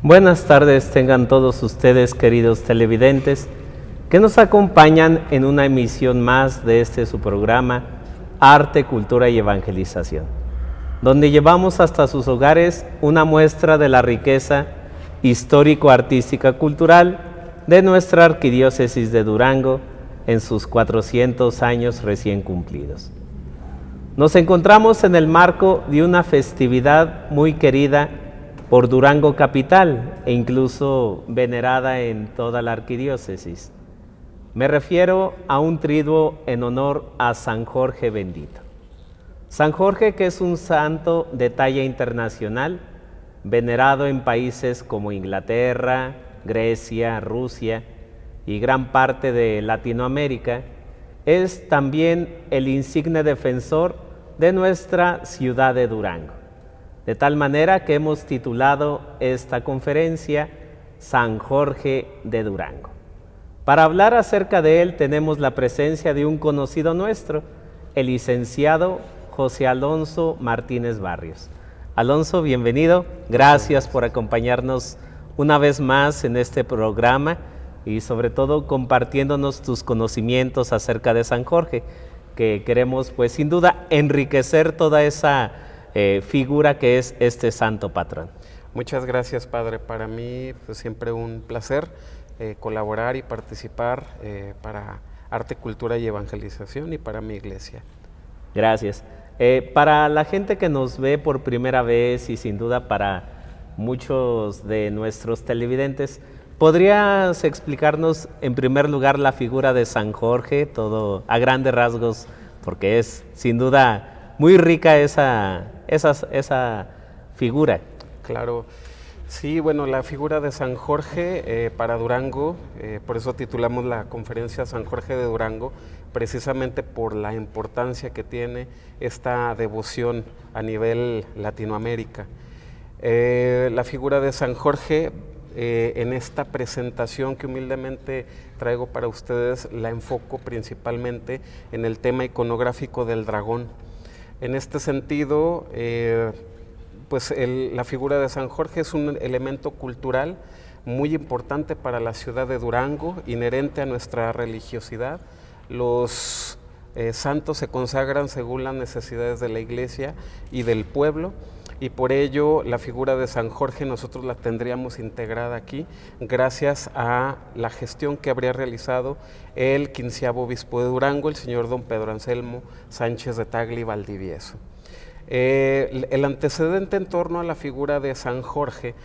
Buenas tardes tengan todos ustedes, queridos televidentes, que nos acompañan en una emisión más de su programa Arte, Cultura y Evangelización, donde llevamos hasta sus hogares una muestra de la riqueza histórico-artística cultural de nuestra Arquidiócesis de Durango en sus 400 años recién cumplidos. Nos encontramos en el marco de una festividad muy querida por Durango capital e incluso venerada en toda la arquidiócesis. Me refiero a un triduo en honor a San Jorge Bendito. San Jorge, que es un santo de talla internacional, venerado en países como Inglaterra, Grecia, Rusia y gran parte de Latinoamérica, es también el insigne defensor de nuestra ciudad de Durango. De tal manera que hemos titulado esta conferencia San Jorge de Durango. Para hablar acerca de él tenemos la presencia de un conocido nuestro, el licenciado José Alonso Martínez Barrios. Alonso, bienvenido. Gracias por acompañarnos una vez más en este programa y sobre todo compartiéndonos tus conocimientos acerca de San Jorge, que queremos pues sin duda enriquecer toda esa figura que es este santo patrón. Muchas gracias, padre. Para mí pues, siempre un placer colaborar y participar para Arte, Cultura y Evangelización y para mi iglesia. Gracias. Para la gente que nos ve por primera vez y sin duda para muchos de nuestros televidentes, ¿podrías explicarnos en primer lugar la figura de San Jorge, todo a grandes rasgos, porque es sin duda muy rica esa figura? Claro, sí, bueno, la figura de San Jorge para Durango, por eso titulamos la conferencia San Jorge de Durango, precisamente por la importancia que tiene esta devoción a nivel Latinoamérica. La figura de San Jorge, en esta presentación que humildemente traigo para ustedes, la enfoco principalmente en el tema iconográfico del dragón. En este sentido, pues la figura de San Jorge es un elemento cultural muy importante para la ciudad de Durango, inherente a nuestra religiosidad. Los santos se consagran según las necesidades de la iglesia y del pueblo, y por ello la figura de San Jorge nosotros la tendríamos integrada aquí gracias a la gestión que habría realizado el 15º obispo de Durango, el señor don Pedro Anselmo Sánchez de Tagle y Valdivieso. El antecedente en torno a la figura de San Jorge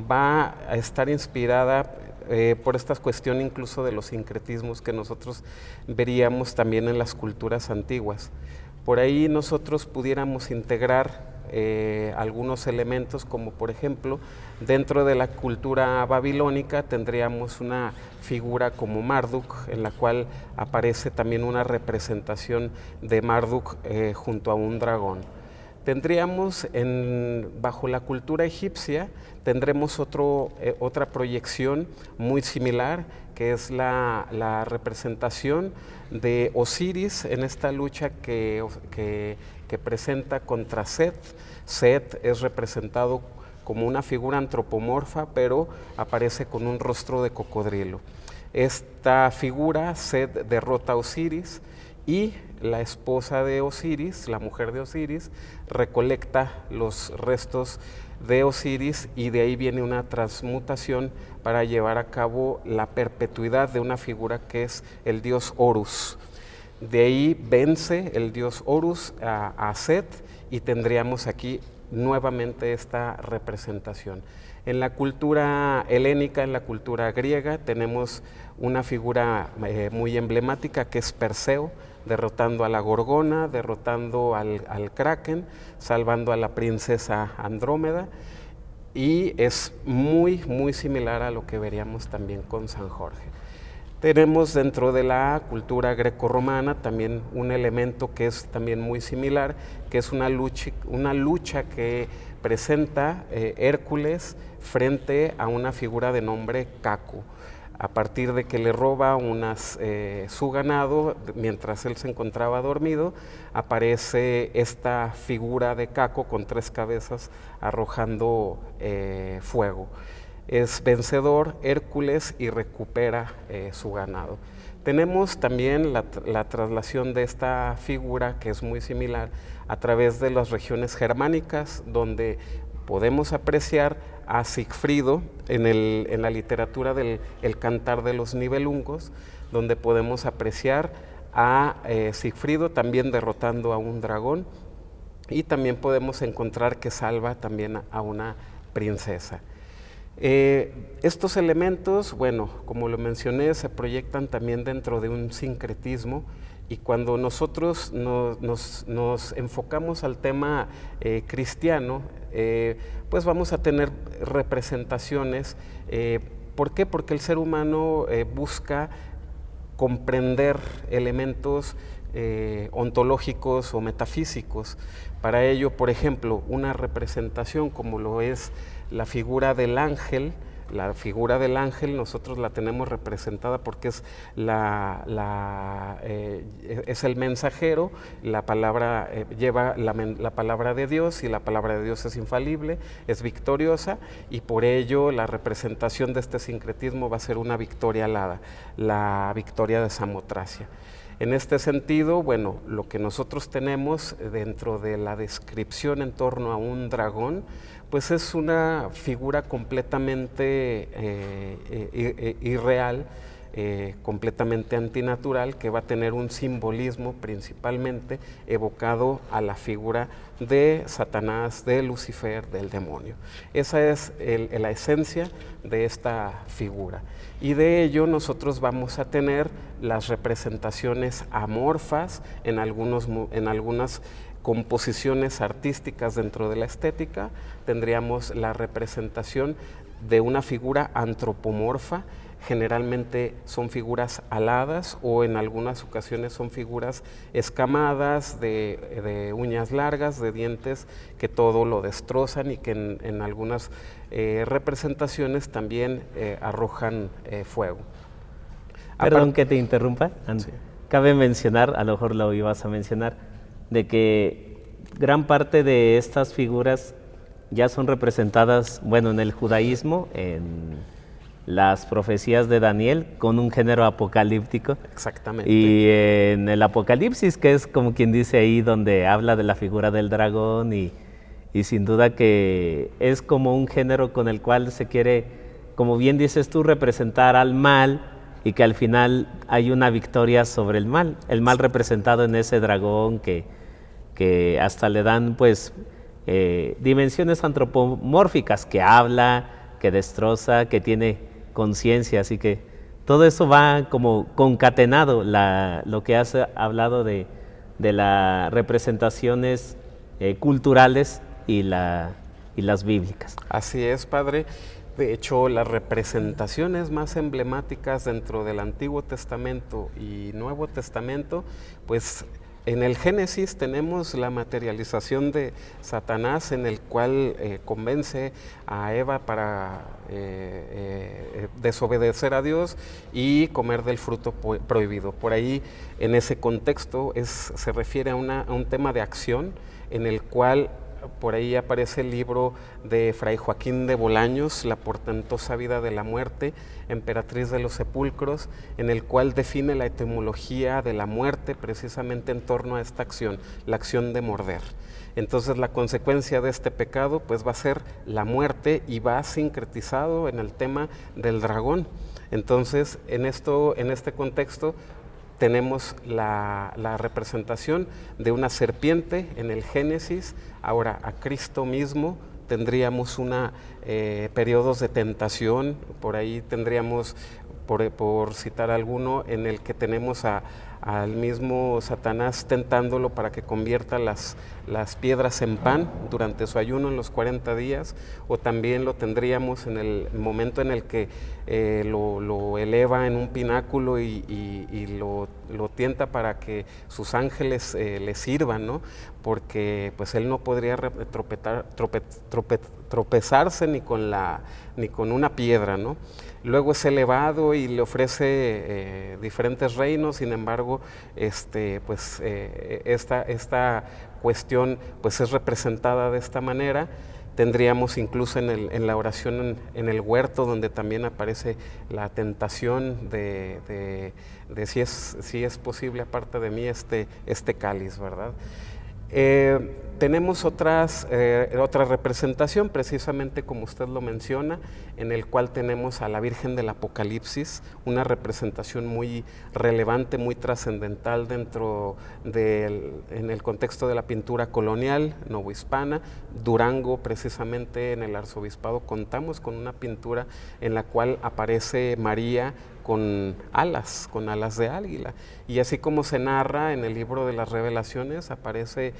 va a estar inspirada por esta cuestión incluso de los sincretismos que nosotros veríamos también en las culturas antiguas. Por ahí nosotros pudiéramos integrar algunos elementos, como por ejemplo dentro de la cultura babilónica tendríamos una figura como Marduk, en la cual aparece también una representación de Marduk junto a un dragón. Tendríamos bajo la cultura egipcia, tendremos otra proyección muy similar, que es la representación de Osiris en esta lucha que presenta contra Set. Set es representado como una figura antropomorfa, pero aparece con un rostro de cocodrilo. Esta figura, Set, derrota a Osiris y la esposa de Osiris, la mujer de Osiris, recolecta los restos de Osiris y de ahí viene una transmutación para llevar a cabo la perpetuidad de una figura que es el dios Horus. De ahí vence el dios Horus a Set y tendríamos aquí nuevamente esta representación. En la cultura helénica, en la cultura griega, tenemos una figura muy emblemática que es Perseo, derrotando a la Gorgona, derrotando al Kraken, salvando a la princesa Andrómeda, y es muy similar a lo que veríamos también con San Jorge. Tenemos dentro de la cultura grecorromana también un elemento que es también muy similar, que es una lucha que presenta Hércules frente a una figura de nombre Caco. A partir de que le roba su ganado, mientras él se encontraba dormido, aparece esta figura de Caco con 3 cabezas arrojando fuego. es vencedor, Hércules, y recupera su ganado. Tenemos también la traslación de esta figura, que es muy similar, a través de las regiones germánicas, donde podemos apreciar a Sigfrido en la literatura del El Cantar de los Nibelungos, donde podemos apreciar a Sigfrido también derrotando a un dragón, y también podemos encontrar que salva también a una princesa. Estos elementos, bueno, como lo mencioné, se proyectan también dentro de un sincretismo, y cuando nosotros nos enfocamos al tema cristiano, pues vamos a tener representaciones. ¿Por qué? Porque el ser humano busca comprender elementos ontológicos o metafísicos. Para ello, por ejemplo, una representación como lo es la figura del ángel. La figura del ángel nosotros la tenemos representada porque es es el mensajero. La palabra lleva la palabra de Dios, y la palabra de Dios es infalible, es victoriosa, y por ello la representación de este sincretismo va a ser una victoria alada, la victoria de Samotracia. En este sentido, bueno, lo que nosotros tenemos dentro de la descripción en torno a un dragón, pues es una figura completamente irreal, completamente antinatural, que va a tener un simbolismo principalmente evocado a la figura de Satanás, de Lucifer, del demonio. Esa es la esencia de esta figura, y de ello nosotros vamos a tener las representaciones amorfas en algunas composiciones artísticas. Dentro de la estética tendríamos la representación de una figura antropomorfa. Generalmente son figuras aladas, o en algunas ocasiones son figuras escamadas, de uñas largas, de dientes que todo lo destrozan, y que en algunas representaciones también arrojan fuego. Perdón que te interrumpa. Sí. Cabe mencionar, a lo mejor lo ibas a mencionar, de que gran parte de estas figuras ya son representadas, bueno, en el judaísmo, en las profecías de Daniel, con un género apocalíptico. Exactamente. Y en el Apocalipsis, que es como quien dice ahí, donde habla de la figura del dragón, y sin duda que es como un género con el cual se quiere, como bien dices tú, representar al mal, y que al final hay una victoria sobre el mal representado en ese dragón que hasta le dan pues dimensiones antropomórficas, que habla, que destroza, que tiene conciencia. Así que todo eso va como concatenado, lo que has hablado de las representaciones culturales y las bíblicas. Así es, padre. De hecho, las representaciones más emblemáticas dentro del Antiguo Testamento y Nuevo Testamento, pues en el Génesis tenemos la materialización de Satanás, en el cual convence a Eva para desobedecer a Dios y comer del fruto prohibido. Por ahí, en ese contexto, se refiere a un tema de acción, en el cual por ahí aparece el libro de Fray Joaquín de Bolaños, La portentosa vida de la muerte, emperatriz de los sepulcros, en el cual define la etimología de la muerte precisamente en torno a esta acción, la acción de morder. Entonces la consecuencia de este pecado pues va a ser la muerte, y va sincretizado en el tema del dragón. Entonces en este contexto tenemos la representación de una serpiente en el Génesis. Ahora, a Cristo mismo tendríamos periodos de tentación. Por ahí tendríamos, por citar alguno, en el que tenemos al mismo Satanás tentándolo para que convierta las piedras en pan durante su ayuno en los 40 días, o también lo tendríamos en el momento en el que lo eleva en un pináculo y lo tienta para que sus ángeles le sirvan, ¿no? Porque pues él no podría tropezarse ni con una piedra, ¿no? Luego es elevado y le ofrece diferentes reinos. Sin embargo, esta cuestión pues es representada de esta manera, Tendríamos incluso en la oración en el huerto, donde también aparece la tentación de si es posible aparte de mí este cáliz, ¿verdad? Tenemos otra representación, precisamente como usted lo menciona, en el cual tenemos a la Virgen del Apocalipsis, una representación muy relevante, muy trascendental en el contexto de la pintura colonial novohispana. Durango, precisamente en el arzobispado, contamos con una pintura en la cual aparece María con alas de águila. Y así como se narra en el libro de las Revelaciones, aparece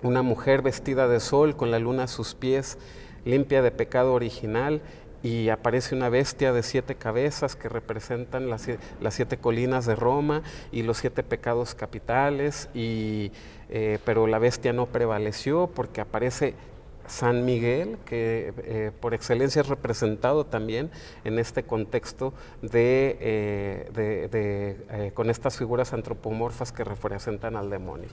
una mujer vestida de sol con la luna a sus pies, limpia de pecado original, y aparece una bestia de 7 cabezas que representan las 7 colinas de Roma y los 7 pecados capitales, pero la bestia no prevaleció porque aparece San Miguel, que por excelencia es representado también en este contexto con estas figuras antropomorfas que representan al demonio.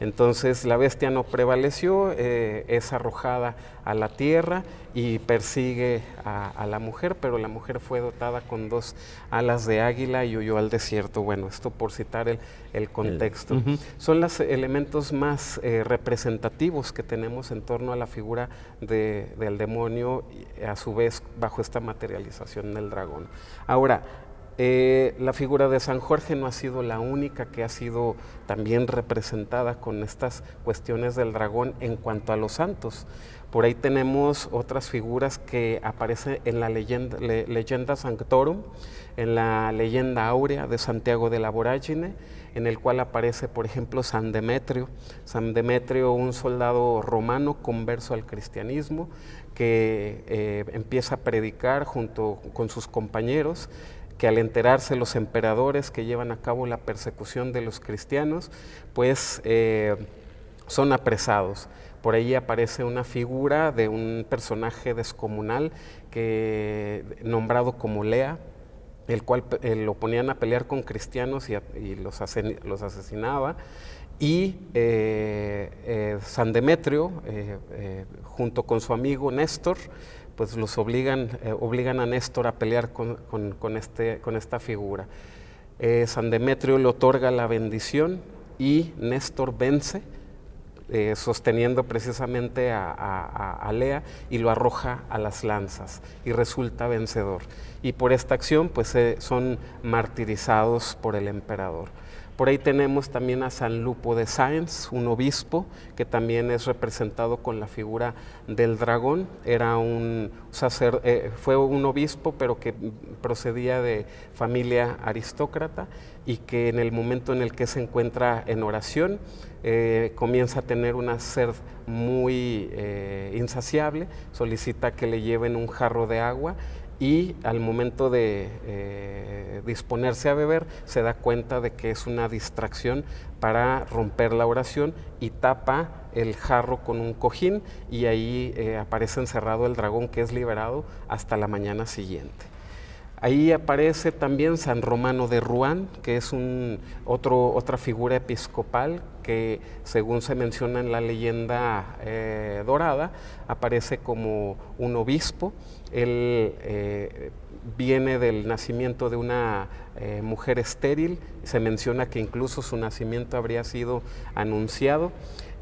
Entonces la bestia no prevaleció, es arrojada a la tierra y persigue a la mujer, pero la mujer fue dotada con 2 alas de águila y huyó al desierto. Bueno, esto por citar el contexto. Son los elementos más representativos que tenemos en torno a la figura del demonio, a su vez bajo esta materialización del dragón. Ahora, la figura de San Jorge no ha sido la única que ha sido también representada con estas cuestiones del dragón en cuanto a los santos. Por ahí tenemos otras figuras que aparecen en la leyenda Sanctorum, en la leyenda áurea de Santiago de la Vorágine, en el cual aparece, por ejemplo, San Demetrio. San Demetrio, un soldado romano converso al cristianismo, que empieza a predicar junto con sus compañeros, que al enterarse los emperadores que llevan a cabo la persecución de los cristianos, pues son apresados. Por ahí aparece una figura de un personaje descomunal nombrado como Lea, el cual lo ponían a pelear con cristianos y los asesinaba. Y San Demetrio, junto con su amigo Néstor, pues los obligan a Néstor a pelear con esta figura. San Demetrio le otorga la bendición y Néstor vence, sosteniendo precisamente a Lea, y lo arroja a las lanzas y resulta vencedor. Y por esta acción pues son martirizados por el emperador. Por ahí tenemos también a San Lupo de Sáenz, un obispo que también es representado con la figura del dragón. Fue un obispo, pero que procedía de familia aristócrata, y que en el momento en el que se encuentra en oración comienza a tener una sed muy insaciable, solicita que le lleven un jarro de agua, y al momento de disponerse a beber se da cuenta de que es una distracción para romper la oración, y tapa el jarro con un cojín, y ahí aparece encerrado el dragón, que es liberado hasta la mañana siguiente. Ahí aparece también San Romano de Rouen, que es otra figura episcopal que, según se menciona en la leyenda dorada, aparece como un obispo. Él viene del nacimiento de una mujer estéril. Se menciona que incluso su nacimiento habría sido anunciado,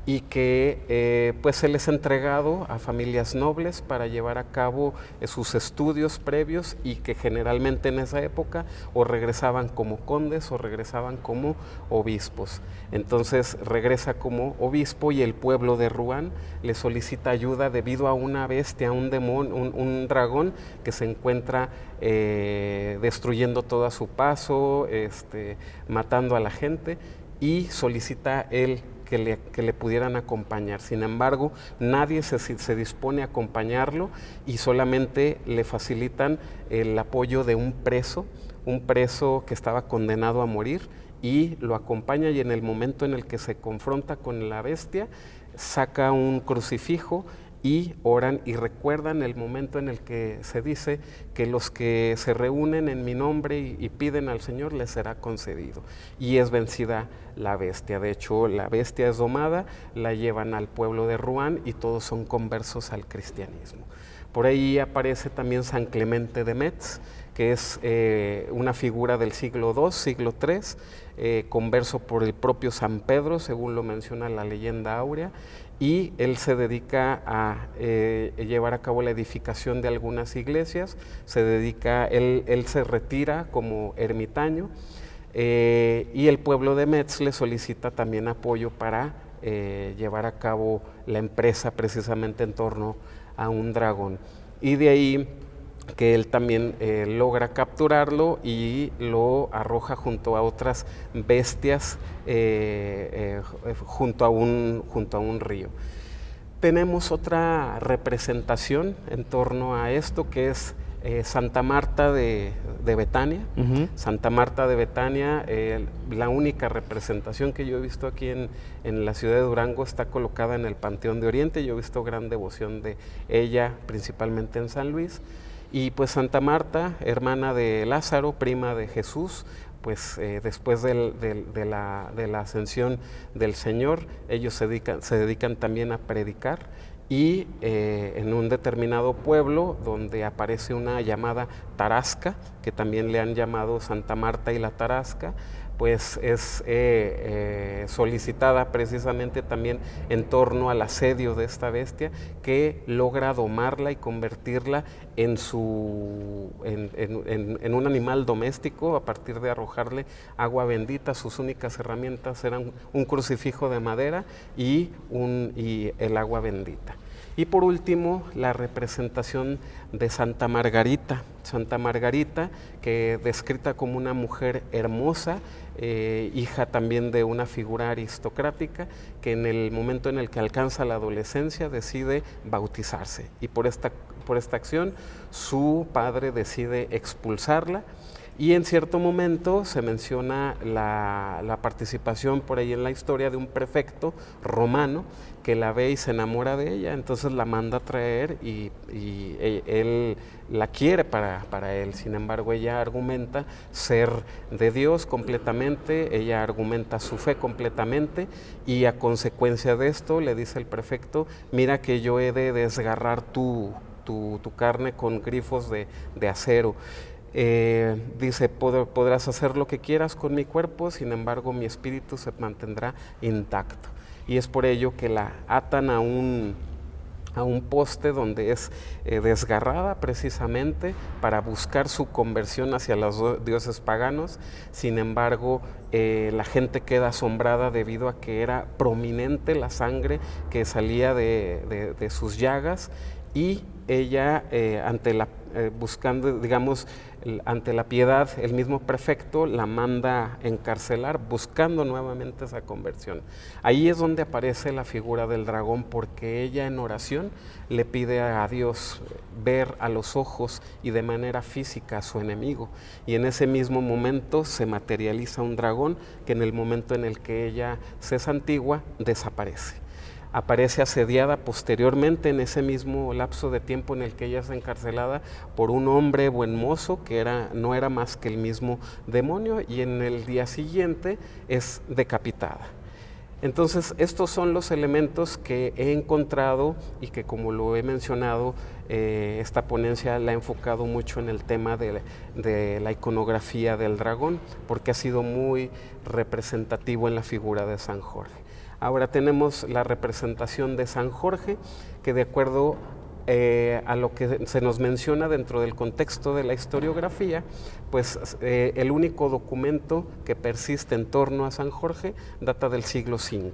y que pues se les ha entregado a familias nobles para llevar a cabo sus estudios previos, y que generalmente en esa época o regresaban como condes o regresaban como obispos. Entonces regresa como obispo, y el pueblo de Rouen le solicita ayuda debido a una bestia, un dragón que se encuentra destruyendo todo a su paso, matando a la gente, y solicita él que le pudieran acompañar. Sin embargo, nadie se dispone a acompañarlo, y solamente le facilitan el apoyo de un preso que estaba condenado a morir, y lo acompaña, y en el momento en el que se confronta con la bestia, saca un crucifijo y oran y recuerdan el momento en el que se dice que los que se reúnen en mi nombre y piden al Señor les será concedido, y es vencida la bestia. De hecho, la bestia es domada, la llevan al pueblo de Rouen y todos son conversos al cristianismo. Por ahí aparece también San Clemente de Metz, que es una figura del siglo II, siglo III, converso por el propio San Pedro, según lo menciona la leyenda áurea, y él se dedica a llevar a cabo la edificación de algunas iglesias, él se retira como ermitaño, y el pueblo de Metz le solicita también apoyo para llevar a cabo la empresa precisamente en torno a un dragón. Y de ahí que él también logra capturarlo y lo arroja junto a otras bestias junto a un río. Tenemos otra representación en torno a esto, que es Santa Marta de Betania. Santa Marta de Betania, la única representación que yo he visto aquí en la ciudad de Durango, está colocada en el Panteón de Oriente. Yo he visto gran devoción de ella, principalmente en San Luis. Y pues Santa Marta, hermana de Lázaro, prima de Jesús, pues después de la ascensión del Señor, ellos se dedican también a predicar, y en un determinado pueblo donde aparece una llamada Tarasca, que también le han llamado Santa Marta y la Tarasca, pues es solicitada precisamente también en torno al asedio de esta bestia, que logra domarla y convertirla en un animal doméstico a partir de arrojarle agua bendita. Sus únicas herramientas eran un crucifijo de madera y el agua bendita. Y por último, la representación de Santa Margarita. Santa Margarita, que descrita como una mujer hermosa, hija también de una figura aristocrática, que en el momento en el que alcanza la adolescencia decide bautizarse. Y por esta acción, su padre decide expulsarla. Y en cierto momento se menciona la participación por ahí en la historia de un prefecto romano que la ve y se enamora de ella, entonces la manda a traer y él la quiere para él. Sin embargo, ella argumenta ser de Dios completamente, ella argumenta su fe completamente, y a consecuencia de esto le dice el prefecto: mira que yo he de desgarrar tu carne con grifos de acero. Dice: podrás hacer lo que quieras con mi cuerpo, sin embargo mi espíritu se mantendrá intacto. Y es por ello que la atan a un poste donde es desgarrada precisamente para buscar su conversión hacia los dioses paganos. Sin embargo, la gente queda asombrada debido a que era prominente la sangre que salía de sus llagas, y ella buscando, digamos, ante la piedad, el mismo prefecto la manda encarcelar, buscando nuevamente esa conversión. Ahí es donde aparece la figura del dragón, porque ella en oración le pide a Dios ver a los ojos y de manera física a su enemigo, y en ese mismo momento se materializa un dragón que en el momento en el que ella se santigua desaparece. Aparece asediada posteriormente en ese mismo lapso de tiempo en el que ella es encarcelada por un hombre buen mozo que no era más que el mismo demonio, y en el día siguiente es decapitada. Entonces, estos son los elementos que he encontrado y que, como lo he mencionado, esta ponencia la ha enfocado mucho en el tema de la iconografía del dragón, porque ha sido muy representativo en la figura de San Jorge. Ahora tenemos la representación de San Jorge, que de acuerdo a lo que se nos menciona dentro del contexto de la historiografía, pues el único documento que persiste en torno a San Jorge data del siglo V.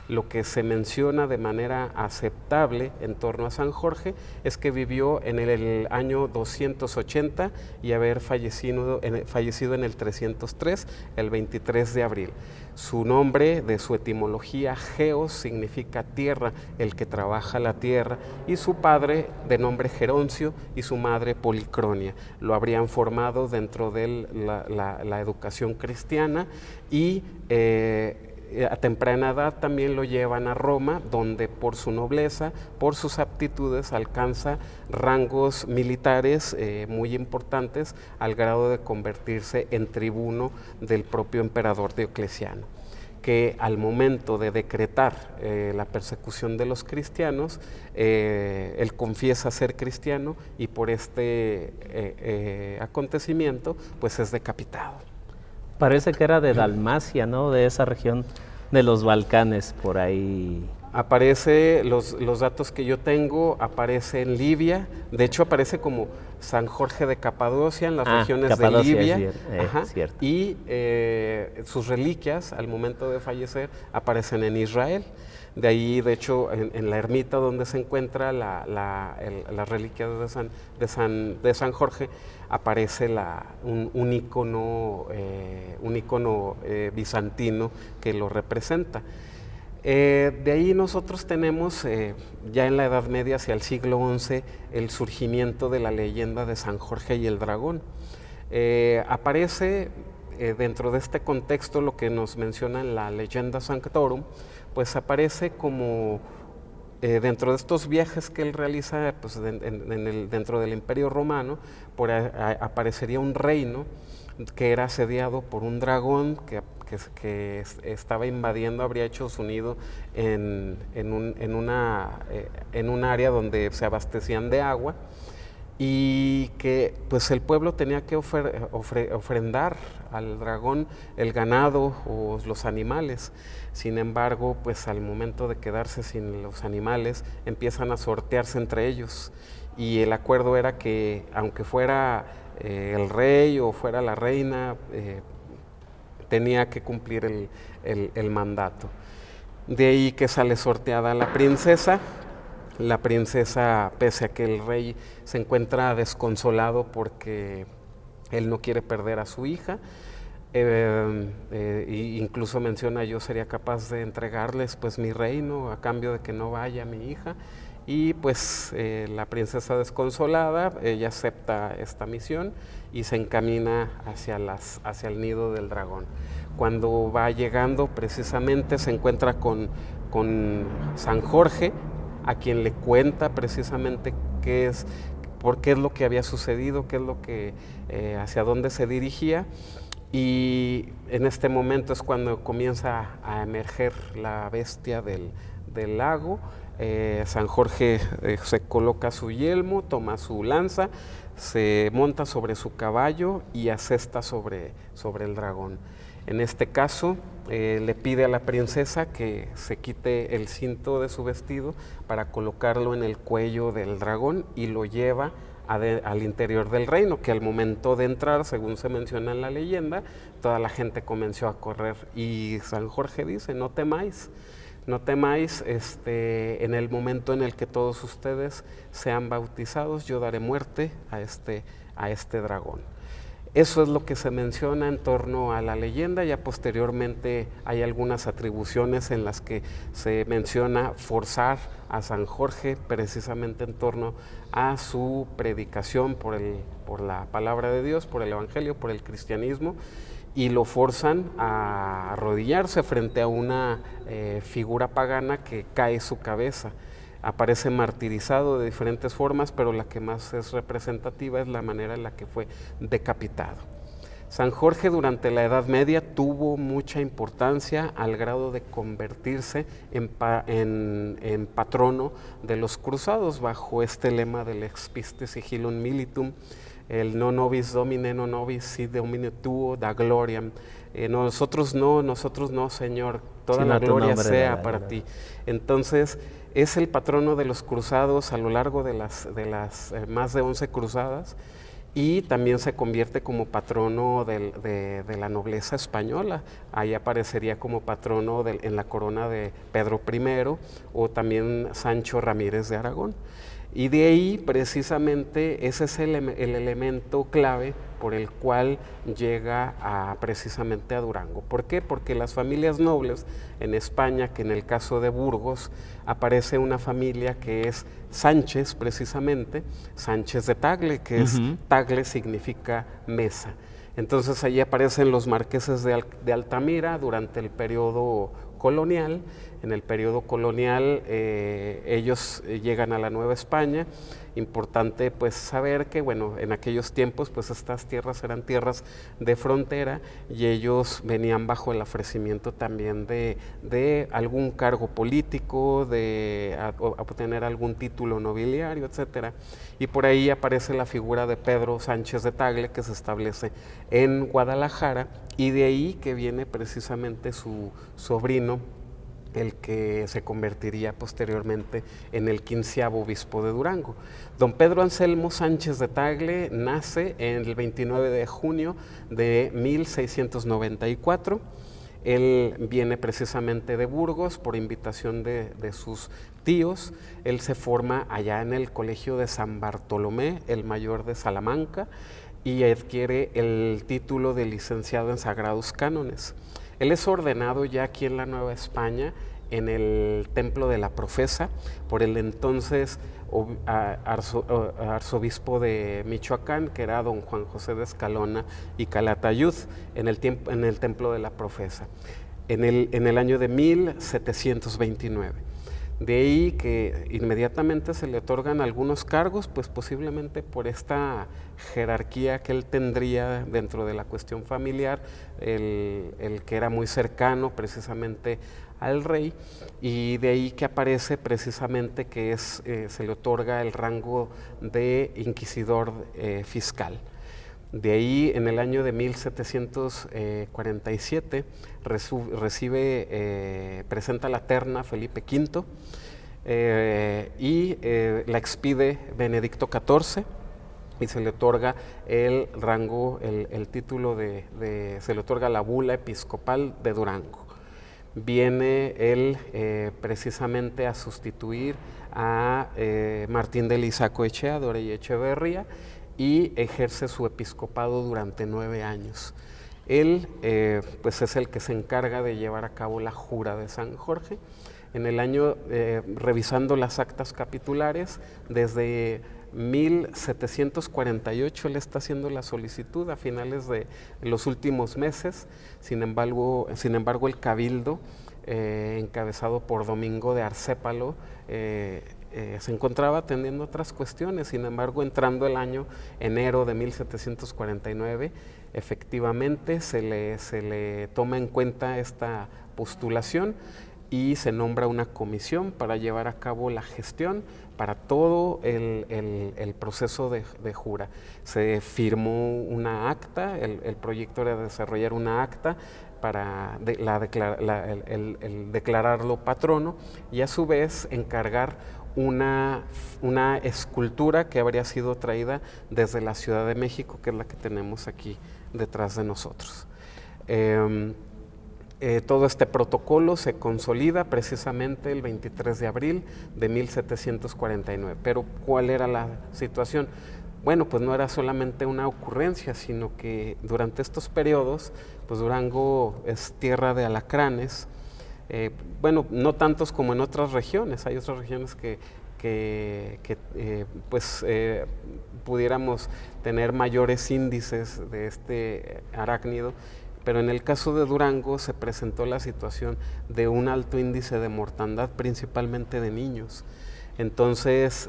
Lo que se menciona de manera aceptable en torno a San Jorge es que vivió en el año 280 y haber fallecido en el 303, el 23 de abril. Su nombre, de su etimología, Geos, significa tierra, el que trabaja la tierra, y su padre, de nombre Geroncio, y su madre Policronia, lo habrían formado dentro de la educación cristiana, y a temprana edad también lo llevan a Roma, donde por su nobleza, por sus aptitudes, alcanza rangos militares muy importantes, al grado de convertirse en tribuno del propio emperador Diocleciano, que al momento de decretar la persecución de los cristianos, él confiesa ser cristiano y por este acontecimiento pues es decapitado. Parece que era de Dalmacia, ¿no? De esa región de los Balcanes, por ahí. Aparece, los datos que yo tengo, aparece en Libia, de hecho aparece como San Jorge de Capadocia en las regiones Capadocia, de Libia, cierto. y sus reliquias al momento de fallecer aparecen en Israel. De ahí, de hecho, en la ermita donde se encuentra las reliquias de San Jorge, aparece un ícono bizantino que lo representa. De ahí nosotros tenemos ya en la Edad Media, hacia el siglo XI, el surgimiento de la leyenda de San Jorge y el dragón. Aparece dentro de este contexto lo que nos menciona en la Legenda Sanctorum, pues aparece como dentro de estos viajes que él realiza pues, dentro del Imperio Romano, aparecería un reino que era asediado por un dragón que estaba invadiendo, habría hecho su nido en un área donde se abastecían de agua, y que pues el pueblo tenía que ofrendar al dragón el ganado o los animales. Sin embargo, pues al momento de quedarse sin los animales, empiezan a sortearse entre ellos, y el acuerdo era que aunque fuera el rey o fuera la reina, tenía que cumplir el mandato. De ahí que sale sorteada la princesa. La princesa, pese a que el rey se encuentra desconsolado porque él no quiere perder a su hija, incluso menciona: yo sería capaz de entregarles pues mi reino a cambio de que no vaya mi hija. Y pues la princesa desconsolada, ella acepta esta misión y se encamina hacia el nido del dragón. Cuando va llegando, precisamente se encuentra con San Jorge, a quien le cuenta precisamente por qué es lo que había sucedido, qué es lo que, hacia dónde se dirigía. Y en este momento es cuando comienza a emerger la bestia del lago. San Jorge se coloca su yelmo, toma su lanza, se monta sobre su caballo y asesta sobre el dragón. En este caso, le pide a la princesa que se quite el cinto de su vestido para colocarlo en el cuello del dragón, y lo lleva al interior del reino, que al momento de entrar, según se menciona en la leyenda, toda la gente comenzó a correr, y San Jorge dice: no temáis, en el momento en el que todos ustedes sean bautizados, yo daré muerte a este dragón. Eso es lo que se menciona en torno a la leyenda. Ya posteriormente hay algunas atribuciones en las que se menciona forzar a San Jorge precisamente en torno a su predicación por la palabra de Dios, por el Evangelio, por el cristianismo, y lo forzan a arrodillarse frente a una figura pagana que cae su cabeza. Aparece martirizado de diferentes formas, pero la que más es representativa es la manera en la que fue decapitado. San Jorge durante la Edad Media tuvo mucha importancia al grado de convertirse en patrono de los cruzados, bajo este lema del Ex Piste Sigillum Militum, el non nobis domine, non nobis si domine tuo da gloriam. Nosotros no, Señor, toda la gloria sea para ti. Entonces, es el patrono de los cruzados a lo largo de las más de 11 cruzadas, y también se convierte como patrono de la nobleza española. Ahí aparecería como patrono en la corona de Pedro I, o también Sancho Ramírez de Aragón. Y de ahí precisamente ese es el elemento clave por el cual llega precisamente a Durango. ¿Por qué? Porque las familias nobles en España, que en el caso de Burgos aparece una familia que es Sánchez precisamente, Sánchez de Tagle, que es Tagle significa mesa. Entonces allí aparecen los marqueses de Altamira durante el periodo colonial. En el periodo colonial ellos llegan a la Nueva España. Importante pues saber que bueno, en aquellos tiempos pues estas tierras eran tierras de frontera y ellos venían bajo el ofrecimiento también de algún cargo político, de obtener algún título nobiliario, etcétera. Y por ahí aparece la figura de Pedro Sánchez de Tagle, que se establece en Guadalajara, y de ahí que viene precisamente su sobrino, el que se convertiría posteriormente en el 15º obispo de Durango. Don Pedro Anselmo Sánchez de Tagle nace el 29 de junio de 1694. Él viene precisamente de Burgos por invitación de sus tíos. Él se forma allá en el Colegio de San Bartolomé, el mayor de Salamanca, y adquiere el título de licenciado en Sagrados Cánones. Él es ordenado ya aquí en la Nueva España en el Templo de la Profesa por el entonces arzobispo de Michoacán, que era don Juan José de Escalona y Calatayud, en el Templo de la Profesa, en el año de 1729. De ahí que inmediatamente se le otorgan algunos cargos, pues posiblemente por esta jerarquía que él tendría dentro de la cuestión familiar, el que era muy cercano precisamente al rey, y de ahí que aparece precisamente que se le otorga el rango de inquisidor fiscal. De ahí, en el año de 1747, presenta la terna Felipe V y la expide Benedicto XIV, y se le otorga el rango, el título se le otorga la bula episcopal de Durango. Viene él precisamente a sustituir a Martín de Lizaco Echea de Orella Echeverría, y ejerce su episcopado durante 9 años. Él pues es el que se encarga de llevar a cabo la jura de San Jorge. En el año, revisando las actas capitulares, desde 1748 él está haciendo la solicitud a finales de los últimos meses. Sin embargo el cabildo, encabezado por Domingo de Arcépalo, se encontraba atendiendo otras cuestiones. Sin embargo, entrando el año enero de 1749, efectivamente se le toma en cuenta esta postulación y se nombra una comisión para llevar a cabo la gestión para todo el proceso de jura. Se firmó una acta, el proyecto era desarrollar una acta para declararlo patrono, y a su vez encargar una escultura que habría sido traída desde la Ciudad de México, que es la que tenemos aquí detrás de nosotros. Todo este protocolo se consolida precisamente el 23 de abril de 1749. Pero ¿cuál era la situación? Bueno, pues no era solamente una ocurrencia, sino que durante estos periodos, pues Durango es tierra de alacranes. Bueno, no tantos como en otras regiones. Hay otras regiones que pudiéramos tener mayores índices de este arácnido, pero en el caso de Durango se presentó la situación de un alto índice de mortandad, principalmente de niños. Entonces,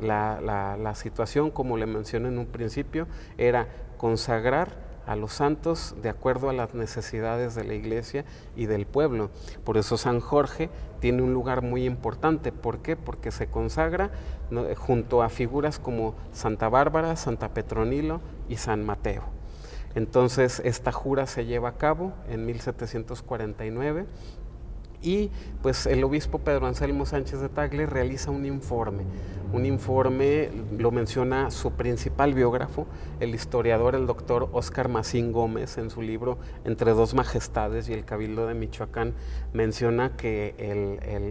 la situación, como le mencioné en un principio, era consagrar a los santos de acuerdo a las necesidades de la iglesia y del pueblo. Por eso San Jorge tiene un lugar muy importante. ¿Por qué? Porque se consagra, ¿no?, junto a figuras como Santa Bárbara, Santa Petronilo y San Mateo. Entonces esta jura se lleva a cabo en 1749 y pues el obispo Pedro Anselmo Sánchez de Tagle realiza un informe, lo menciona su principal biógrafo, el historiador, el doctor Óscar Macín Gómez, en su libro Entre dos majestades y el Cabildo de Michoacán. Menciona que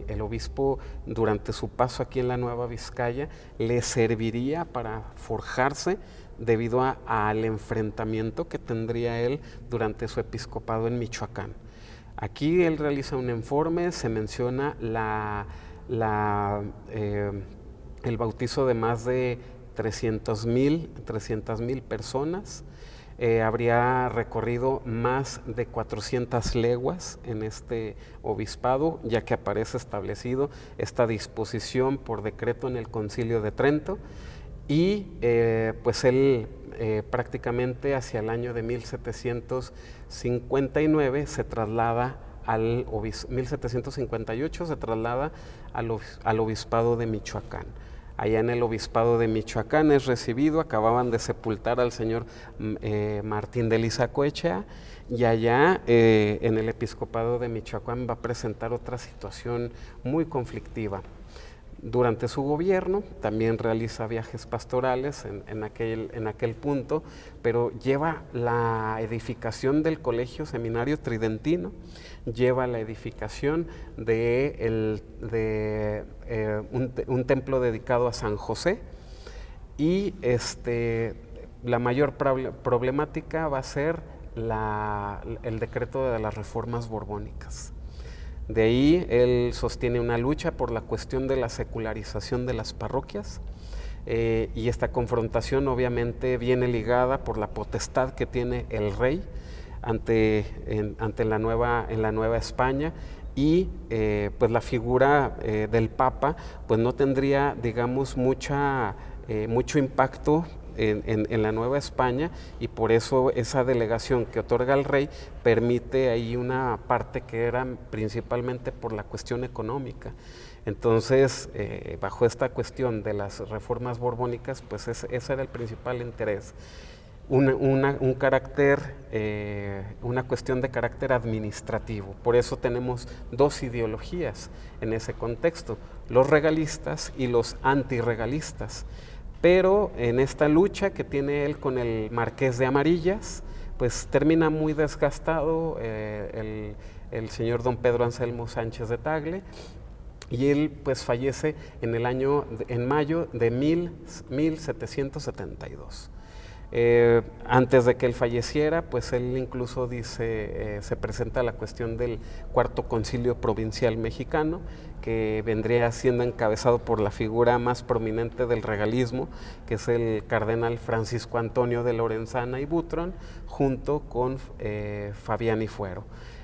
el obispo, durante su paso aquí en la Nueva Vizcaya, le serviría para forjarse debido al enfrentamiento que tendría él durante su episcopado en Michoacán. Aquí él realiza un informe, se menciona el bautizo de más de 300,000 personas, habría recorrido más de 400 leguas en este obispado, ya que aparece establecido esta disposición por decreto en el Concilio de Trento, y pues él prácticamente hacia el año de 1759 se traslada 1758 se traslada al obispado de Michoacán. Allá en el obispado de Michoacán es recibido, acababan de sepultar al señor Martín de Lizacoechea, y allá en el episcopado de Michoacán va a presentar otra situación muy conflictiva. Durante su gobierno también realiza viajes pastorales en aquel punto, pero lleva la edificación del Colegio Seminario Tridentino, lleva la edificación de un templo dedicado a San José, y la mayor problemática va a ser el decreto de las reformas borbónicas. De ahí él sostiene una lucha por la cuestión de la secularización de las parroquias, y esta confrontación obviamente viene ligada por la potestad que tiene el rey en la Nueva España, y pues la figura del Papa pues no tendría, digamos, mucho impacto en la Nueva España, y por eso esa delegación que otorga el rey permite ahí una parte que era principalmente por la cuestión económica. Entonces, bajo esta cuestión de las reformas borbónicas, pues ese era el principal interés. Una cuestión de carácter administrativo. Por eso tenemos dos ideologías en ese contexto, los regalistas y los antirregalistas. Pero en esta lucha que tiene él con el Marqués de Amarillas, pues termina muy desgastado el señor don Pedro Anselmo Sánchez de Tagle, y él pues fallece en mayo de 1772. Antes de que él falleciera, pues él incluso dice, se presenta la cuestión del Cuarto Concilio Provincial Mexicano, que vendría siendo encabezado por la figura más prominente del regalismo, que es el cardenal Francisco Antonio de Lorenzana y Butrón, junto con Fabián y Fuero.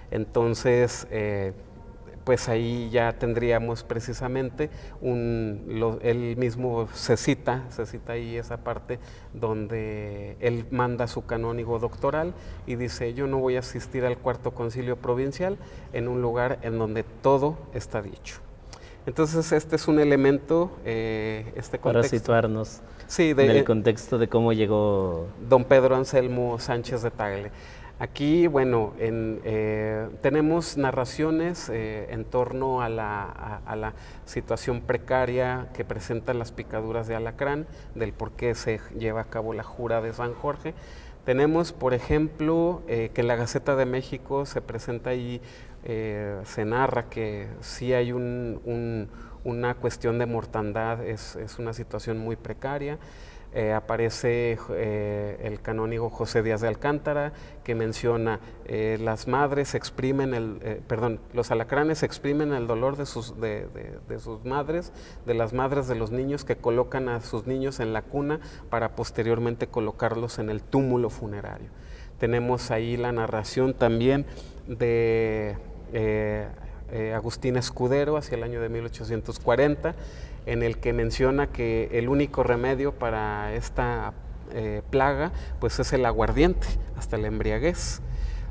Entonces, pues ahí ya tendríamos precisamente él mismo se cita ahí esa parte donde él manda su canónigo doctoral y dice: yo no voy a asistir al Cuarto Concilio Provincial en un lugar en donde todo está dicho. Entonces este es un elemento, para situarnos sí, en el contexto de cómo llegó don Pedro Anselmo Sánchez de Tagle. Aquí, bueno, tenemos narraciones en torno a la situación precaria que presentan las picaduras de alacrán, del por qué se lleva a cabo la jura de San Jorge. Tenemos, por ejemplo, que en la Gaceta de México se presenta ahí, se narra que sí hay una cuestión de mortandad, es una situación muy precaria. Aparece el canónigo José Díaz de Alcántara, que menciona los alacranes exprimen el dolor de sus madres, de las madres de los niños que colocan a sus niños en la cuna para posteriormente colocarlos en el túmulo funerario. Tenemos ahí la narración también de Agustín Escudero hacia el año de 1840, en el que menciona que el único remedio para esta plaga pues es el aguardiente, hasta la embriaguez.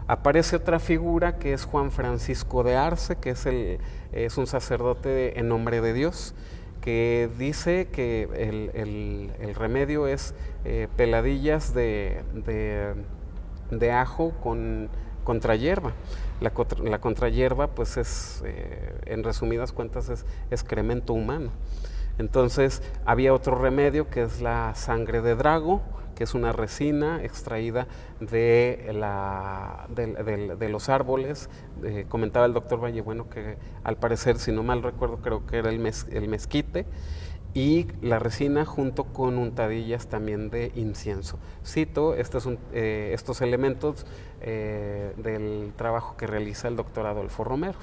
Aparece otra figura que es Juan Francisco de Arce, que es un sacerdote en nombre de Dios, que dice que el remedio es peladillas de ajo con contrahierba. La contrahierba pues es, en resumidas cuentas, es excremento humano. Entonces había otro remedio que es la sangre de drago, que es una resina extraída de los árboles. Comentaba el doctor Vallebueno que al parecer, si no mal recuerdo, creo que era el mezquite, y la resina junto con untadillas también de incienso. Cito estos elementos del trabajo que realiza el doctor Adolfo Romero.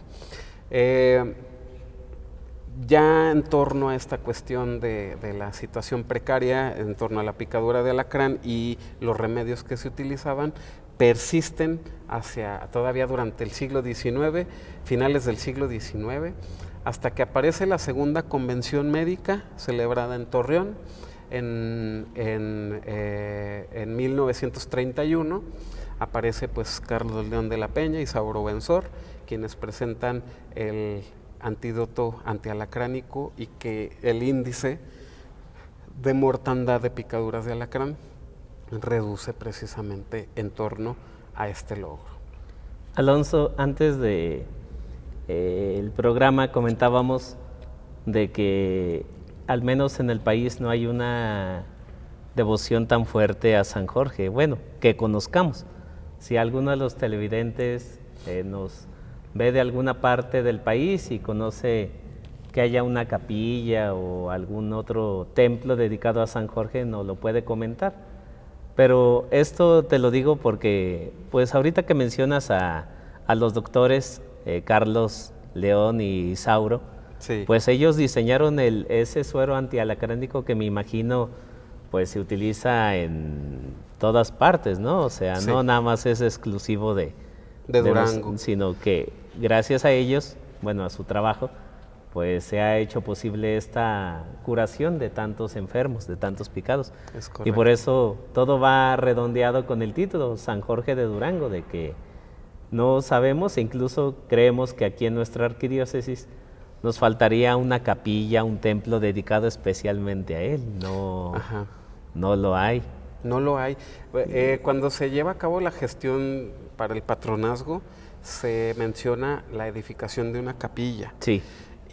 Ya en torno a esta cuestión de la situación precaria, en torno a la picadura de alacrán y los remedios que se utilizaban, persisten todavía durante el siglo XIX, finales del siglo XIX, hasta que aparece la segunda convención médica celebrada en Torreón en 1931. Aparece pues Carlos León de la Peña y Sauro Benzor, quienes presentan el antídoto antialacránico y que el índice de mortandad de picaduras de alacrán reduce precisamente en torno a este logro. Alonso, antes de el programa comentábamos de que al menos en el país no hay una devoción tan fuerte a San Jorge, bueno, que conozcamos. Si alguno de los televidentes nos ve de alguna parte del país y conoce que haya una capilla o algún otro templo dedicado a San Jorge, nos lo puede comentar. Pero esto te lo digo porque, pues ahorita que mencionas a los doctores Carlos León y Sauro, sí, pues ellos diseñaron ese suero antialacránico que me imagino pues se utiliza en todas partes, ¿no? O sea, sí, no nada más es exclusivo de Durango, sino que gracias a ellos, bueno, a su trabajo, pues se ha hecho posible esta curación de tantos enfermos, de tantos picados. es Y correcto. por eso todo va redondeado con el título, San Jorge de Durango, de que no sabemos e incluso creemos que aquí en nuestra arquidiócesis nos faltaría una capilla, un templo dedicado especialmente a él. No, Ajá. no lo hay. No lo hay. Cuando se lleva a cabo la gestión para el patronazgo, se menciona la edificación de una capilla Sí,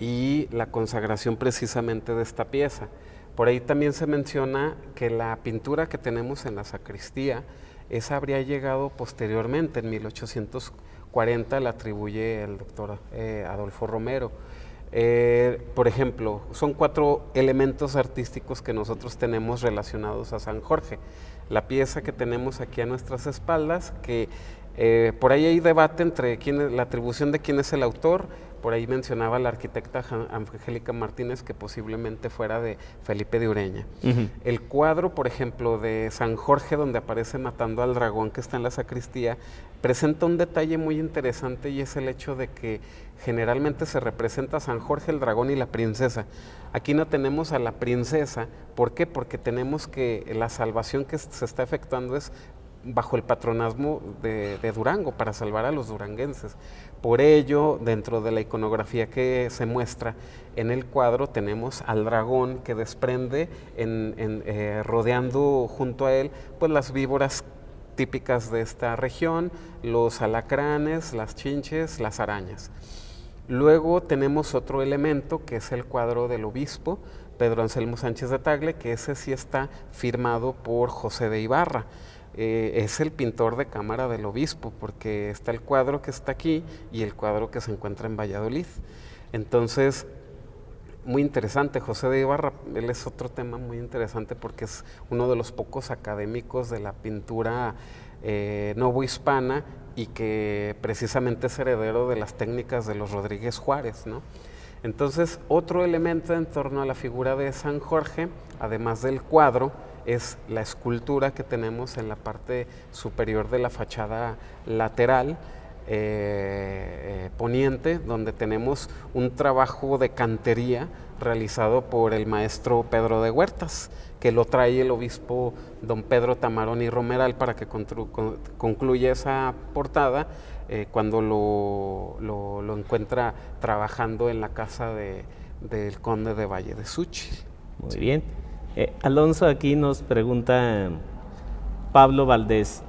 y la consagración precisamente de esta pieza. Por ahí también se menciona que la pintura que tenemos en la sacristía, esa habría llegado posteriormente, en 1840 la atribuye el doctor Adolfo Romero. Por ejemplo, son 4 elementos artísticos que nosotros tenemos relacionados a San Jorge. La pieza que tenemos aquí a nuestras espaldas, que por ahí hay debate entre la atribución de quién es el autor. Por ahí mencionaba la arquitecta Angélica Martínez que posiblemente fuera de Felipe de Ureña. El cuadro, por ejemplo, de San Jorge, donde aparece matando al dragón que está en la sacristía, presenta un detalle muy interesante y es el hecho de que generalmente se representa a San Jorge, el dragón y la princesa. Aquí no tenemos a la princesa. ¿Por qué? Porque tenemos que la salvación que se está efectuando es bajo el patronazgo de Durango, para salvar a los duranguenses. Por ello, dentro de la iconografía que se muestra en el cuadro, tenemos al dragón que desprende, rodeando junto a él, pues las víboras típicas de esta región, los alacranes, las chinches, las arañas. Luego tenemos otro elemento que es el cuadro del obispo, Pedro Anselmo Sánchez de Tagle, que ese sí está firmado por José de Ibarra. Es el pintor de cámara del obispo, porque está el cuadro que está aquí y el cuadro que se encuentra en Valladolid. Entonces, muy interesante, José de Ibarra, él es otro tema muy interesante porque es uno de los pocos académicos de la pintura novohispana y que precisamente es heredero de las técnicas de los Rodríguez Juárez, ¿no? Entonces, otro elemento en torno a la figura de San Jorge, además del cuadro, es la escultura que tenemos en la parte superior de la fachada lateral poniente, donde tenemos un trabajo de cantería realizado por el maestro Pedro de Huertas, que lo trae el obispo don Pedro Tamarón y Romeral para que concluya esa portada cuando lo encuentra trabajando en la casa del conde de Valle de Súchil. muy bien. Alonso, aquí nos pregunta Pablo Valdés.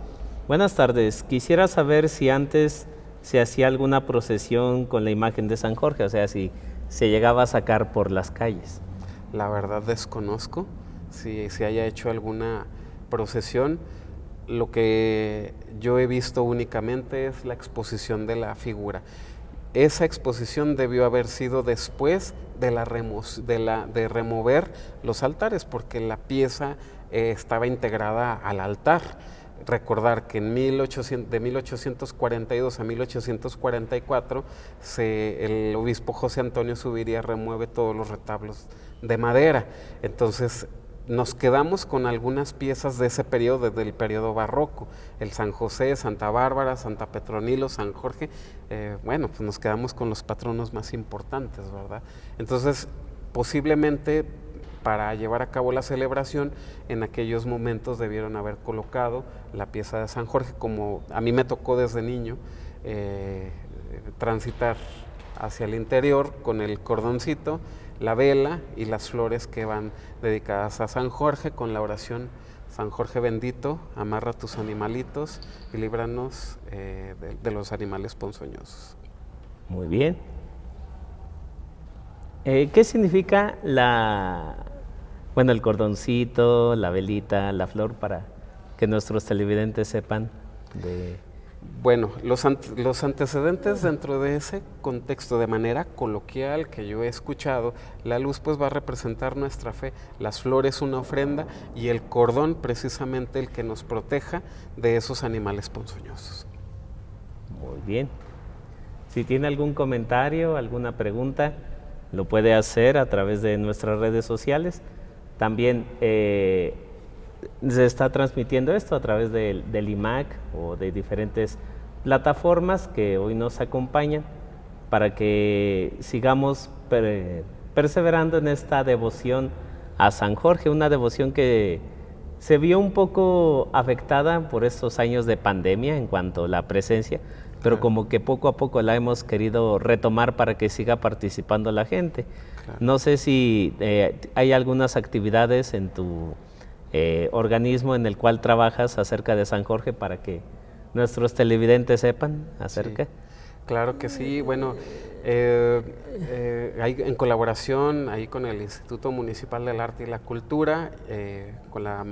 Buenas tardes, quisiera saber si antes se hacía alguna procesión con la imagen de San Jorge, o sea, si se llegaba a sacar por las calles. La verdad desconozco si se haya hecho alguna procesión. Lo que yo he visto únicamente es la exposición de la figura. Esa exposición debió haber sido después de remover los altares, porque la pieza estaba integrada al altar. recordar que de 1842 a 1844 el obispo José Antonio Zuviría remueve todos los retablos de madera. Entonces nos quedamos con algunas piezas de ese periodo, desde el periodo barroco, el San José, Santa Bárbara, Santa Petronilo, San Jorge. Bueno, pues nos quedamos con los patronos más importantes, ¿verdad? Entonces, posiblemente para llevar a cabo la celebración, en aquellos momentos debieron haber colocado la pieza de San Jorge, como a mí me tocó desde niño transitar hacia el interior con el cordoncito, la vela y las flores que van dedicadas a San Jorge, con la oración: San Jorge bendito, amarra tus animalitos y líbranos de los animales ponzoñosos. Muy bien. ¿Qué significa el cordoncito, la velita, la flor, para que nuestros televidentes sepan de... Bueno, los antecedentes dentro de ese contexto, de manera coloquial que yo he escuchado, la luz pues va a representar nuestra fe, las flores una ofrenda y el cordón precisamente el que nos proteja de esos animales ponzoñosos. Muy bien. Si tiene algún comentario, alguna pregunta, lo puede hacer a través de nuestras redes sociales. También se está transmitiendo esto a través del IMAC o de diferentes plataformas que hoy nos acompañan para que sigamos perseverando en esta devoción a San Jorge, una devoción que se vio un poco afectada por estos años de pandemia en cuanto a la presencia, pero como que poco a poco la hemos querido retomar para que siga participando la gente. Claro. No sé si hay algunas actividades en tu organismo en el cual trabajas acerca de San Jorge para que nuestros televidentes sepan acerca. Sí, claro que sí. Bueno, en colaboración ahí con el Instituto Municipal del Arte y la Cultura, con la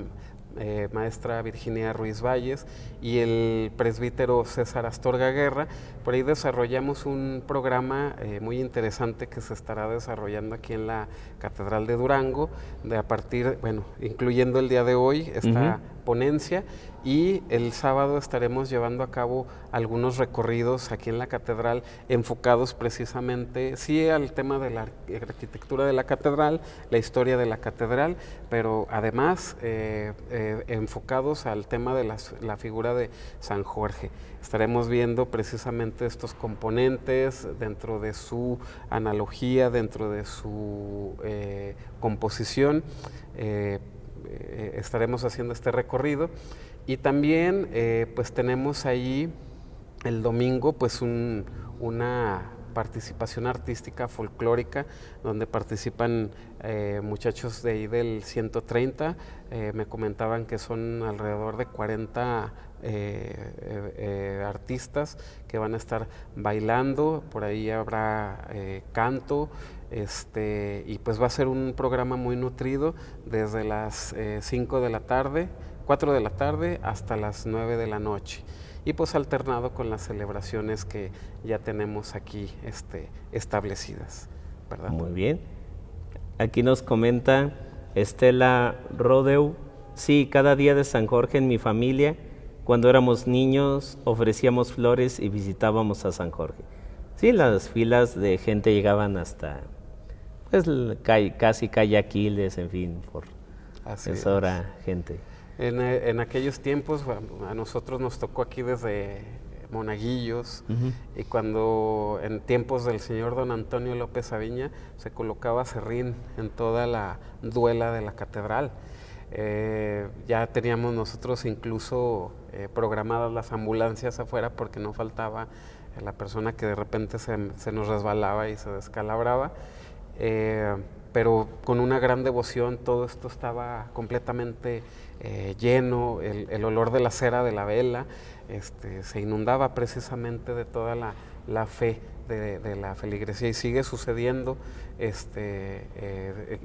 maestra Virginia Ruiz Valles y el presbítero César Astorga Guerra, por ahí desarrollamos un programa muy interesante que se estará desarrollando aquí en la Catedral de Durango, incluyendo el día de hoy esta ponencia, y el sábado estaremos llevando a cabo algunos recorridos aquí en la catedral enfocados precisamente al tema de la arquitectura de la catedral, la historia de la catedral, pero además enfocados al tema de la figura de San Jorge. Estaremos viendo precisamente estos componentes dentro de su analogía, dentro de su composición. Estaremos haciendo este recorrido y también pues tenemos ahí el domingo pues una participación artística folclórica donde participan muchachos de ahí del 130, me comentaban que son alrededor de 40 artistas que van a estar bailando, por ahí habrá canto, y pues va a ser un programa muy nutrido desde las 4 de la tarde hasta las 9 de la noche. Y pues alternado con las celebraciones que ya tenemos aquí establecidas, ¿verdad? Muy bien. Aquí nos comenta Estela Rodeu: sí, cada día de San Jorge en mi familia, cuando éramos niños, ofrecíamos flores y visitábamos a San Jorge. Sí, las filas de gente llegaban hasta pues casi calle Aquiles, en fin, por esa hora gente. En aquellos tiempos a nosotros nos tocó aquí desde Monaguillos, y cuando en tiempos del señor don Antonio López Aviña se colocaba serrín en toda la duela de la catedral. Ya teníamos nosotros incluso programadas las ambulancias afuera porque no faltaba la persona que de repente se nos resbalaba y se descalabraba. Pero con una gran devoción todo esto estaba completamente lleno, el olor de la cera de la vela se inundaba precisamente de toda la fe de la feligresía, y sigue sucediendo,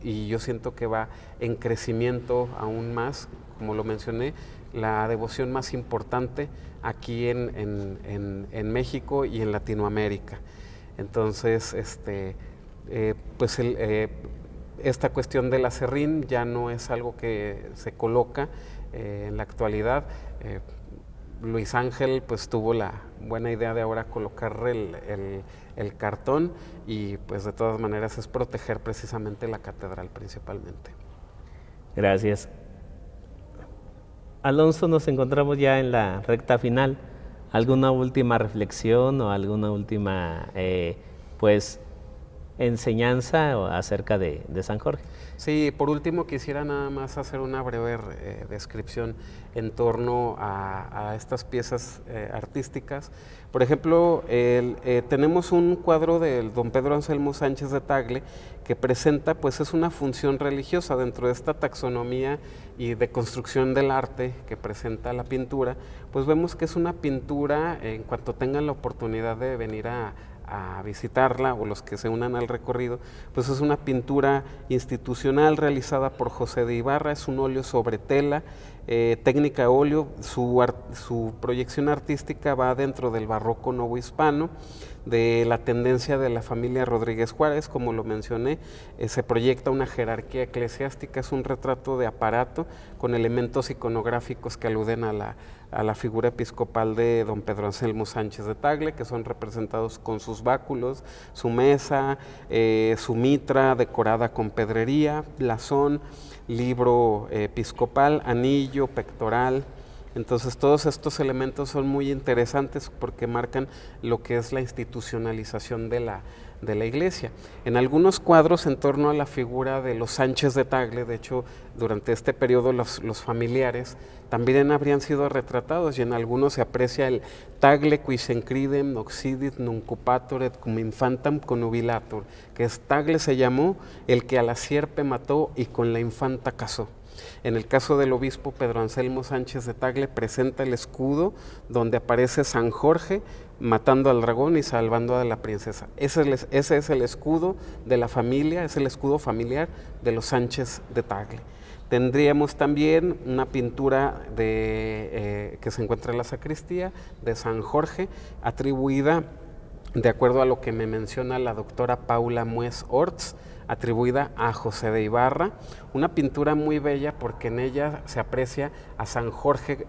y yo siento que va en crecimiento aún más, como lo mencioné, la devoción más importante aquí en México y en Latinoamérica. Entonces, esta cuestión del acerrín ya no es algo que se coloca en la actualidad. Luis Ángel pues tuvo la buena idea de ahora colocar el cartón, y pues de todas maneras es proteger precisamente la catedral principalmente. Gracias. Alonso, nos encontramos ya en la recta final. ¿Alguna última reflexión o alguna última pues enseñanza acerca de San Jorge? Sí, por último quisiera nada más hacer una breve descripción en torno a estas piezas artísticas. Por ejemplo, tenemos un cuadro del don Pedro Anselmo Sánchez de Tagle que presenta, pues es una función religiosa dentro de esta taxonomía y de construcción del arte que presenta la pintura. Pues vemos que es una pintura, en cuanto tengan la oportunidad de venir a visitarla, o los que se unan al recorrido, pues es una pintura institucional realizada por José de Ibarra. Es un óleo sobre tela, técnica óleo. Su proyección artística va dentro del barroco novohispano, de la tendencia de la familia Rodríguez Juárez, como lo mencioné. Se proyecta una jerarquía eclesiástica, es un retrato de aparato con elementos iconográficos que aluden a la figura episcopal de don Pedro Anselmo Sánchez de Tagle, que son representados con sus báculos, su mesa, su mitra decorada con pedrería, blasón, libro episcopal, anillo, pectoral. Entonces todos estos elementos son muy interesantes porque marcan lo que es la institucionalización de la iglesia. En algunos cuadros en torno a la figura de los Sánchez de Tagle, de hecho durante este periodo los familiares también habrían sido retratados, y en algunos se aprecia el Tagle quis encridem noxidit nuncupatoret cum infantam conubilatur, que es Tagle se llamó el que a la sierpe mató y con la infanta casó. En el caso del obispo Pedro Anselmo Sánchez de Tagle presenta el escudo donde aparece San Jorge matando al dragón y salvando a la princesa. Ese es el escudo de la familia, es el escudo familiar de los Sánchez de Tagle. Tendríamos también una pintura que se encuentra en la sacristía de San Jorge, atribuida, de acuerdo a lo que me menciona la doctora Paula Muez Orts, atribuida a José de Ibarra, una pintura muy bella porque en ella se aprecia a San Jorge.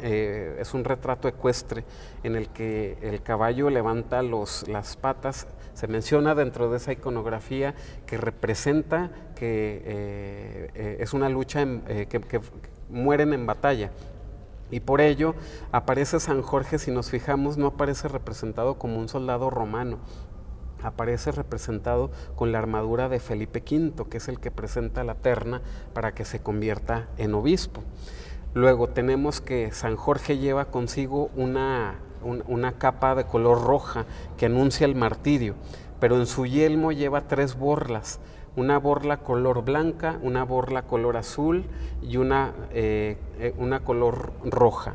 Es un retrato ecuestre en el que el caballo levanta las patas. Se menciona dentro de esa iconografía que representa que es una lucha que mueren en batalla. Y por ello aparece San Jorge, si nos fijamos, no aparece representado como un soldado romano, aparece representado con la armadura de Felipe V, que es el que presenta la terna para que se convierta en obispo. Luego tenemos que San Jorge lleva consigo una capa de color roja que anuncia el martirio, pero en su yelmo lleva 3 borlas, una borla color blanca, una borla color azul y una color roja.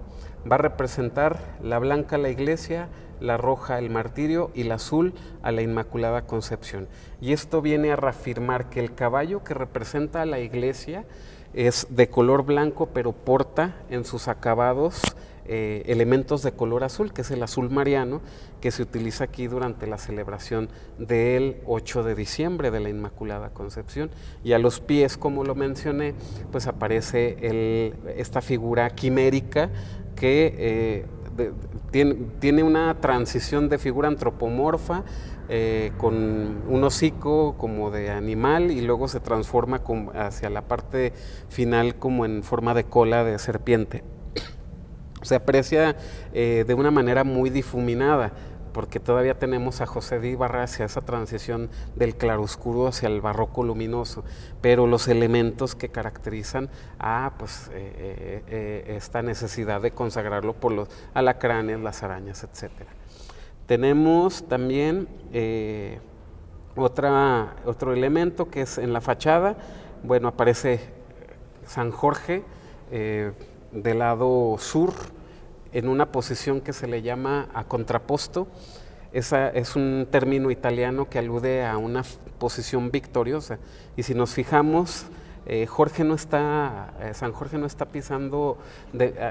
Va a representar la blanca a la iglesia, la roja el martirio y la azul a la Inmaculada Concepción. Y esto viene a reafirmar que el caballo que representa a la iglesia es de color blanco, pero porta en sus acabados elementos de color azul, que es el azul mariano, que se utiliza aquí durante la celebración del 8 de diciembre de la Inmaculada Concepción. Y a los pies, como lo mencioné, pues aparece esta figura quimérica que tiene una transición de figura antropomorfa con un hocico como de animal, y luego se transforma hacia la parte final como en forma de cola de serpiente. Se aprecia de una manera muy difuminada, porque todavía tenemos a José de Ibarra hacia esa transición del claroscuro hacia el barroco luminoso, pero los elementos que caracterizan a esta necesidad de consagrarlo por los alacranes, las arañas, etc. Tenemos también otro elemento que es en la fachada. Bueno, aparece San Jorge del lado sur, en una posición que se le llama a contrapposto. Es un término italiano que alude a una posición victoriosa, y si nos fijamos, San Jorge no está pisando,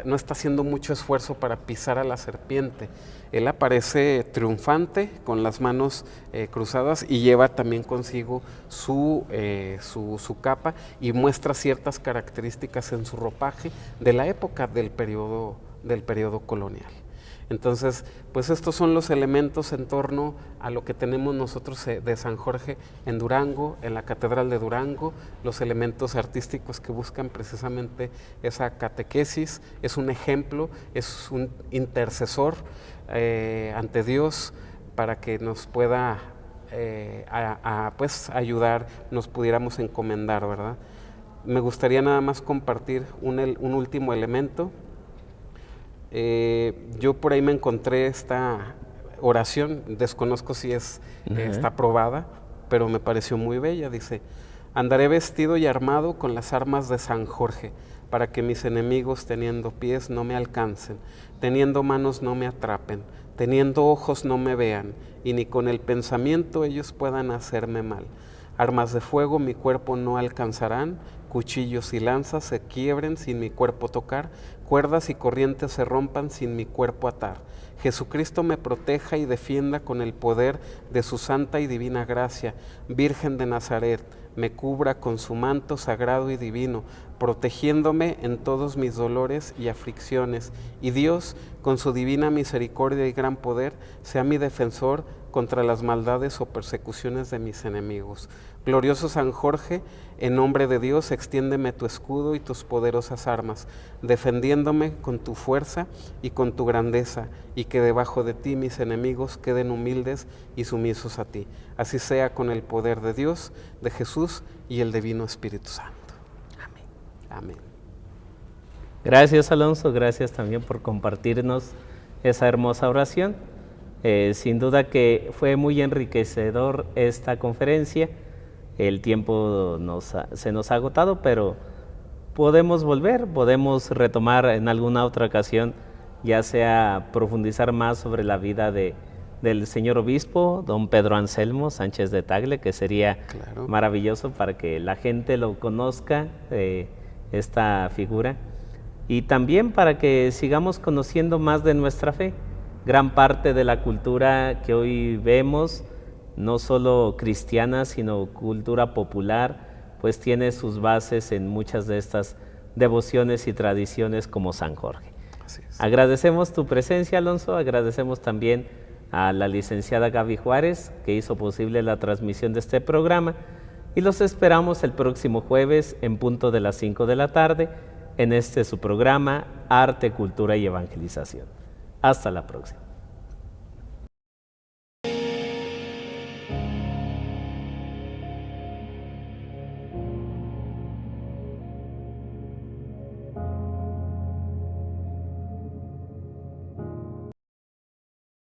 no está haciendo mucho esfuerzo para pisar a la serpiente. Él aparece triunfante con las manos cruzadas y lleva también consigo su capa y muestra ciertas características en su ropaje de la época del periodo colonial. Entonces, pues estos son los elementos en torno a lo que tenemos nosotros de San Jorge en Durango, en la Catedral de Durango, los elementos artísticos que buscan precisamente esa catequesis, es un ejemplo, es un intercesor ante Dios para que nos pueda pues ayudar, nos pudiéramos encomendar, ¿verdad? Me gustaría nada más compartir un último elemento. Yo por ahí me encontré esta oración, desconozco si está aprobada, pero me pareció muy bella. Dice: andaré vestido y armado con las armas de San Jorge, para que mis enemigos teniendo pies no me alcancen, teniendo manos no me atrapen, teniendo ojos no me vean, y ni con el pensamiento ellos puedan hacerme mal. Armas de fuego mi cuerpo no alcanzarán, cuchillos y lanzas se quiebren sin mi cuerpo tocar, cuerdas y corrientes se rompan sin mi cuerpo atar. Jesucristo me proteja y defienda con el poder de su santa y divina gracia. Virgen de Nazaret, me cubra con su manto sagrado y divino, protegiéndome en todos mis dolores y aflicciones. Y Dios, con su divina misericordia y gran poder, sea mi defensor contra las maldades o persecuciones de mis enemigos. Glorioso San Jorge, en nombre de Dios, extiéndeme tu escudo y tus poderosas armas, defendiéndome con tu fuerza y con tu grandeza, y que debajo de ti mis enemigos queden humildes y sumisos a ti. Así sea con el poder de Dios, de Jesús y el divino Espíritu Santo. Amén. Amén. Gracias, Alonso, gracias también por compartirnos esa hermosa oración. Sin duda que fue muy enriquecedor esta conferencia. El tiempo se nos ha agotado, pero podemos volver, podemos retomar en alguna otra ocasión, ya sea profundizar más sobre la vida del señor obispo, don Pedro Anselmo Sánchez de Tagle, que sería maravilloso para que la gente lo conozca, esta figura, y también para que sigamos conociendo más de nuestra fe. Gran parte de la cultura que hoy vemos, no solo cristiana, sino cultura popular, pues tiene sus bases en muchas de estas devociones y tradiciones como San Jorge. Así es. Agradecemos tu presencia, Alonso, agradecemos también a la licenciada Gaby Juárez, que hizo posible la transmisión de este programa, y los esperamos el próximo jueves en punto de las 5 de la tarde en su programa Arte, Cultura y Evangelización. Hasta la próxima.